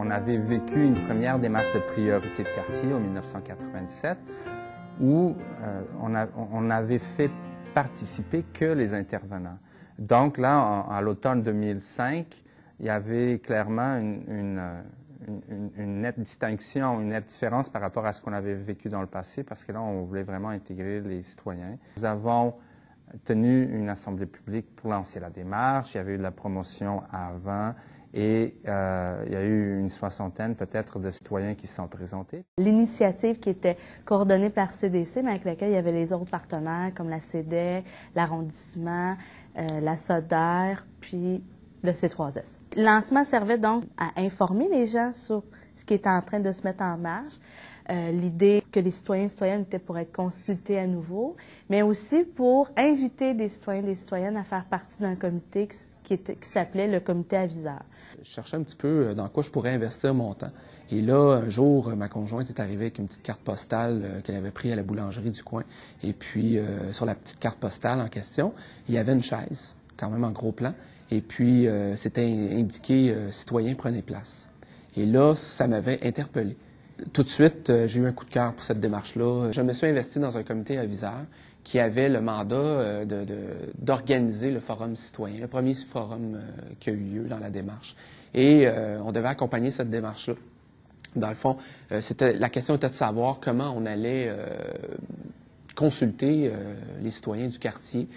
on avait vécu une première démarche de priorité de quartier en 1997 où on avait fait participer que les intervenants. Donc là, à l'automne 2005, il y avait clairement une nette distinction, une nette différence par rapport à ce qu'on avait vécu dans le passé, parce que là, on voulait vraiment intégrer les citoyens. Nous avons tenu une assemblée publique pour lancer la démarche. Il y avait eu de la promotion avant et il y a eu une soixantaine peut-être de citoyens qui se sont présentés. L'initiative qui était coordonnée par CDC, mais avec laquelle il y avait les autres partenaires comme la CEDEC, l'arrondissement, la SODER, puis le C3S. Le lancement servait donc à informer les gens sur ce qui était en train de se mettre en marche, l'idée que les citoyens et citoyennes étaient pour être consultés à nouveau, mais aussi pour inviter des citoyens et des citoyennes à faire partie d'un comité qui s'appelait le comité aviseur. Je cherchais un petit peu dans quoi je pourrais investir mon temps. Et là, un jour, ma conjointe est arrivée avec une petite carte postale qu'elle avait prise à la boulangerie du coin. Et puis, sur la petite carte postale en question, il y avait une chaise, quand même en gros plan. Et puis, c'était indiqué « Citoyens, prenez place ». Et là, ça m'avait interpellé. Tout de suite, j'ai eu un coup de cœur pour cette démarche-là. Je me suis investi dans un comité aviseur qui avait le mandat d'organiser le forum citoyen, le premier forum qui a eu lieu dans la démarche. Et on devait accompagner cette démarche-là. Dans le fond, la question était de savoir comment on allait consulter les citoyens du quartier,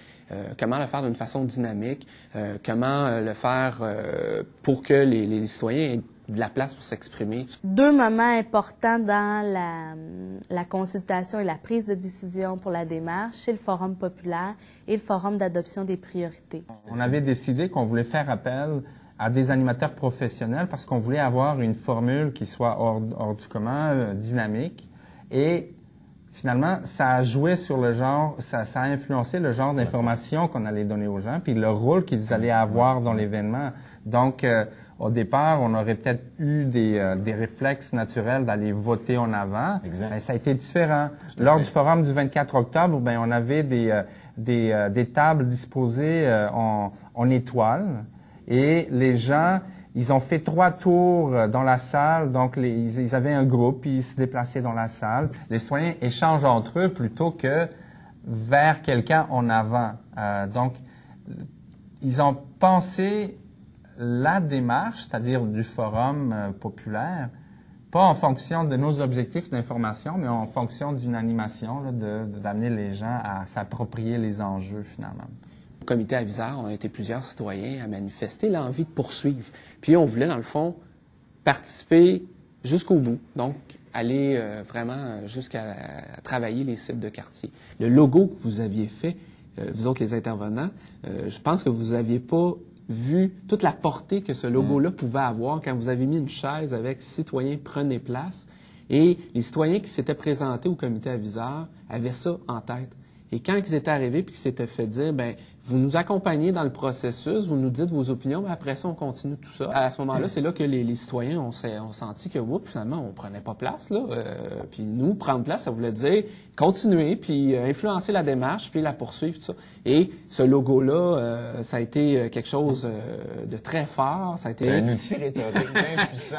comment le faire d'une façon dynamique, comment le faire pour que les citoyens aient de la place pour s'exprimer. Deux moments importants dans la consultation et la prise de décision pour la démarche, c'est le Forum populaire et le Forum d'adoption des priorités. On avait décidé qu'on voulait faire appel à des animateurs professionnels parce qu'on voulait avoir une formule qui soit hors du commun, dynamique. Et finalement, ça a joué sur le genre, ça a influencé le genre d'information qu'on allait donner aux gens, puis le rôle qu'ils allaient avoir dans l'événement. Donc, au départ, on aurait peut-être eu des réflexes naturels d'aller voter en avant. Exact. Ben, ça a été différent. Lors du forum du 24 octobre, ben, on avait des tables disposées en étoiles. Et les gens, ils ont fait 3 tours dans la salle. Donc, ils avaient un groupe, puis ils se déplaçaient dans la salle. Les citoyens échangent entre eux plutôt que vers quelqu'un en avant. Donc, ils ont pensé la démarche, c'est-à-dire du forum populaire, pas en fonction de nos objectifs d'information, mais en fonction d'une animation, d'amener les gens à s'approprier les enjeux, finalement. Au comité aviseur, on a été plusieurs citoyens à manifester l'envie de poursuivre. Puis on voulait, dans le fond, participer jusqu'au bout, donc aller vraiment jusqu'à travailler les sites de quartier. Le logo que vous aviez fait, vous autres les intervenants, je pense que vous n'aviez pas vu toute la portée que ce logo-là pouvait avoir quand vous avez mis une chaise avec « Citoyens, prenez place ». Et les citoyens qui s'étaient présentés au comité aviseur avaient ça en tête. Et quand ils étaient arrivés puis qu'ils s'étaient fait dire, bien, vous nous accompagnez dans le processus, vous nous dites vos opinions, mais après ça, on continue tout ça. À ce moment-là, c'est là que les citoyens ont senti que, oups, finalement, on prenait pas place, là. Puis nous, prendre place, ça voulait dire continuer, puis influencer la démarche, puis la poursuivre, tout ça. Et ce logo-là, ça a été quelque chose de très fort. Ça a été un outil rhétorique bien puissant.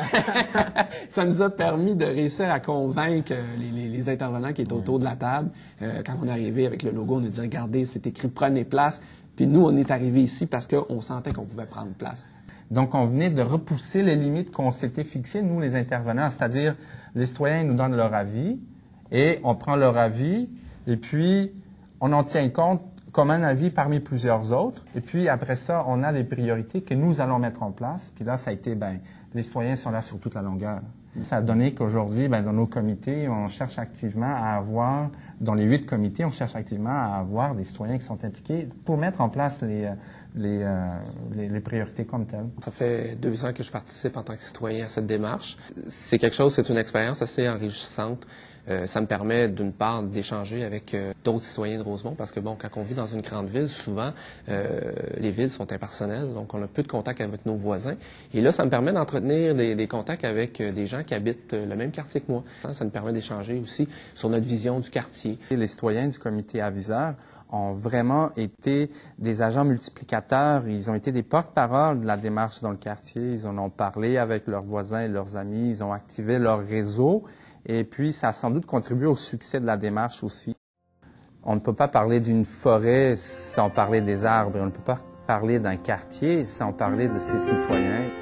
Ça nous a permis de réussir à convaincre les intervenants qui étaient autour de la table. Quand on est arrivé avec le logo, on a dit, regardez, c'est écrit « Prenez place ». Puis nous, on est arrivés ici parce qu'on sentait qu'on pouvait prendre place. Donc, on venait de repousser les limites qu'on s'était fixées, nous, les intervenants, c'est-à-dire les citoyens nous donnent leur avis et on prend leur avis et puis on en tient compte comme un avis parmi plusieurs autres. Et puis, après ça, on a les priorités que nous allons mettre en place. Puis là, ça a été, les citoyens sont là sur toute la longueur. Ça a donné qu'aujourd'hui, dans nos comités, on cherche activement à avoir, dans les 8 comités, on cherche activement à avoir des citoyens qui sont impliqués pour mettre en place les priorités comme telles. Ça fait 2 ans que je participe en tant que citoyen à cette démarche. C'est quelque chose, c'est une expérience assez enrichissante. Ça me permet, d'une part, d'échanger avec d'autres citoyens de Rosemont, parce que, bon, quand on vit dans une grande ville, souvent, les villes sont impersonnelles, donc on a peu de contact avec nos voisins. Et là, ça me permet d'entretenir des contacts avec des gens qui habitent le même quartier que moi. Ça me permet d'échanger aussi sur notre vision du quartier. Les citoyens du comité aviseur ont vraiment été des agents multiplicateurs. Ils ont été des porte-parole de la démarche dans le quartier. Ils en ont parlé avec leurs voisins et leurs amis. Ils ont activé leur réseau. Et puis, ça a sans doute contribué au succès de la démarche aussi. On ne peut pas parler d'une forêt sans parler des arbres. On ne peut pas parler d'un quartier sans parler de ses citoyens.